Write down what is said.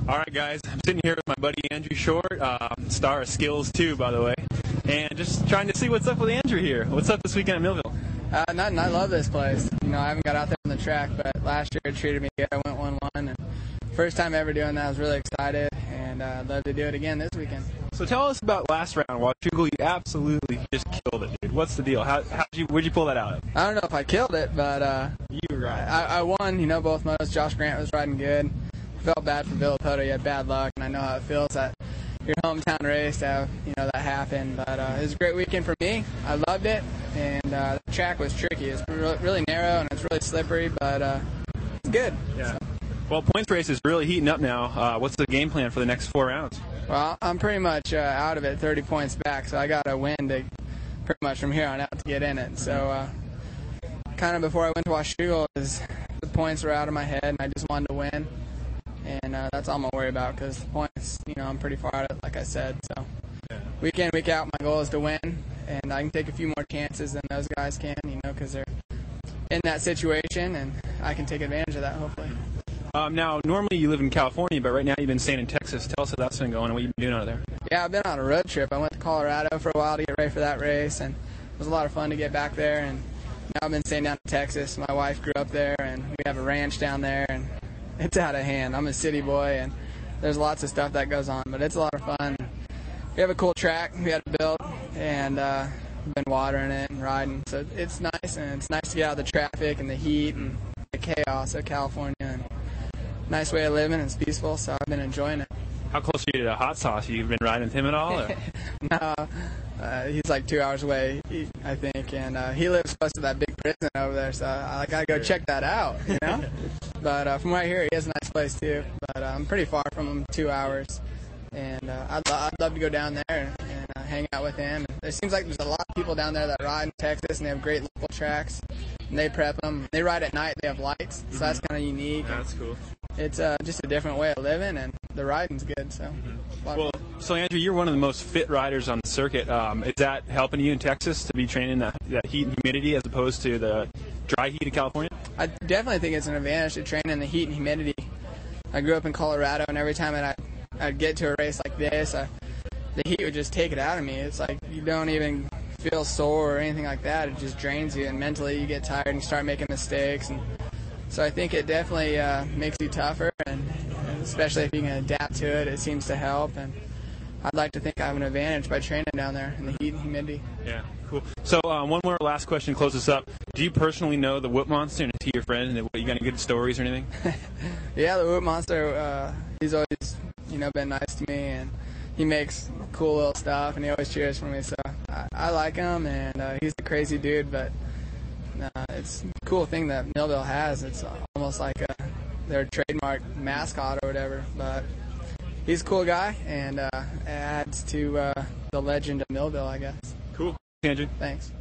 All right, guys, I'm sitting here with my buddy Andrew Short, star of Skills 2, by the way, and just trying to see what's up with Andrew here. What's up this weekend at Millville? Nothing. I love this place. I haven't got out there on the track, but last year it treated me good. I went 1-1, and first time ever doing that. I was really excited, and I'd love to do it again this weekend. So tell us about last round. Washougal, you absolutely just killed it, dude. What's the deal? Where'd you pull that out? I don't know if I killed it, but you were right. I won. Both motos. Josh Grant was riding good. Felt bad for Villapoto. He had bad luck, and I know how it feels at your hometown race to have that happen. But it was a great weekend for me. I loved it, and the track was tricky. It's really narrow and it's really slippery, but it's good. Yeah. So. Well, points race is really heating up now. What's the game plan for the next 4 rounds? Well, I'm pretty much out of it, 30 points back, so I got to win to pretty much from here on out to get in it. So kind of before I went to Washougal, the points were out of my head, and I just wanted to win. And that's all I'm going to worry about because the points, I'm pretty far out of it, like I said. So week in, week out, my goal is to win, and I can take a few more chances than those guys can, because they're in that situation, and I can take advantage of that, hopefully. Now, normally you live in California, but right now you've been staying in Texas. Tell us how that's been going and what you've been doing out there. Yeah, I've been on a road trip. I went to Colorado for a while to get ready for that race, and it was a lot of fun to get back there. And now I've been staying down in Texas. My wife grew up there, and we have a ranch down there, and it's out of hand. I'm a city boy, and there's lots of stuff that goes on, but it's a lot of fun. We have a cool track we had to build, and we've been watering it and riding. So it's nice, and it's nice to get out of the traffic and the heat and the chaos of California. And nice way of living. It's peaceful, so I've been enjoying it. How close are you to Hot Sauce? You've been riding with him at all? Or? No, he's like 2 hours away, I think, and he lives close to that big prison over there, so I gotta go check that out, But from right here, he has a nice place too. But I'm pretty far from him, 2 hours, and I'd love to go down there and hang out with him. It seems like there's a lot of people down there that ride in Texas, and they have great local tracks, and they prep them. They ride at night. They have lights, so that's kind of unique. That's cool. It's just a different way of living, and the riding's good. So, well, so Andrew, you're one of the most fit riders on the circuit. Is that helping you in Texas to be training that heat and humidity as opposed to the dry heat of California? I definitely think it's an advantage to train in the heat and humidity. I grew up in Colorado, and every time I'd get to a race like this, the heat would just take it out of me. It's like you don't even feel sore or anything like that. It just drains you, and mentally you get tired and start making mistakes. And so I think it definitely makes you tougher, and especially if you can adapt to it, it seems to help. And I'd like to think I have an advantage by training down there in the heat and humidity. Yeah, cool. So one more last question to close this up. Do you personally know the Whoop Monster, and is he your friend? And you got any good stories or anything? Yeah, the Whoop Monster, he's always been nice to me, and he makes cool little stuff, and he always cheers for me. So I like him, and he's a crazy dude, but it's a cool thing that Millville has. It's almost like their trademark mascot or whatever. But he's a cool guy, and adds to the legend of Millville, I guess. Cool. Andrew. Thanks.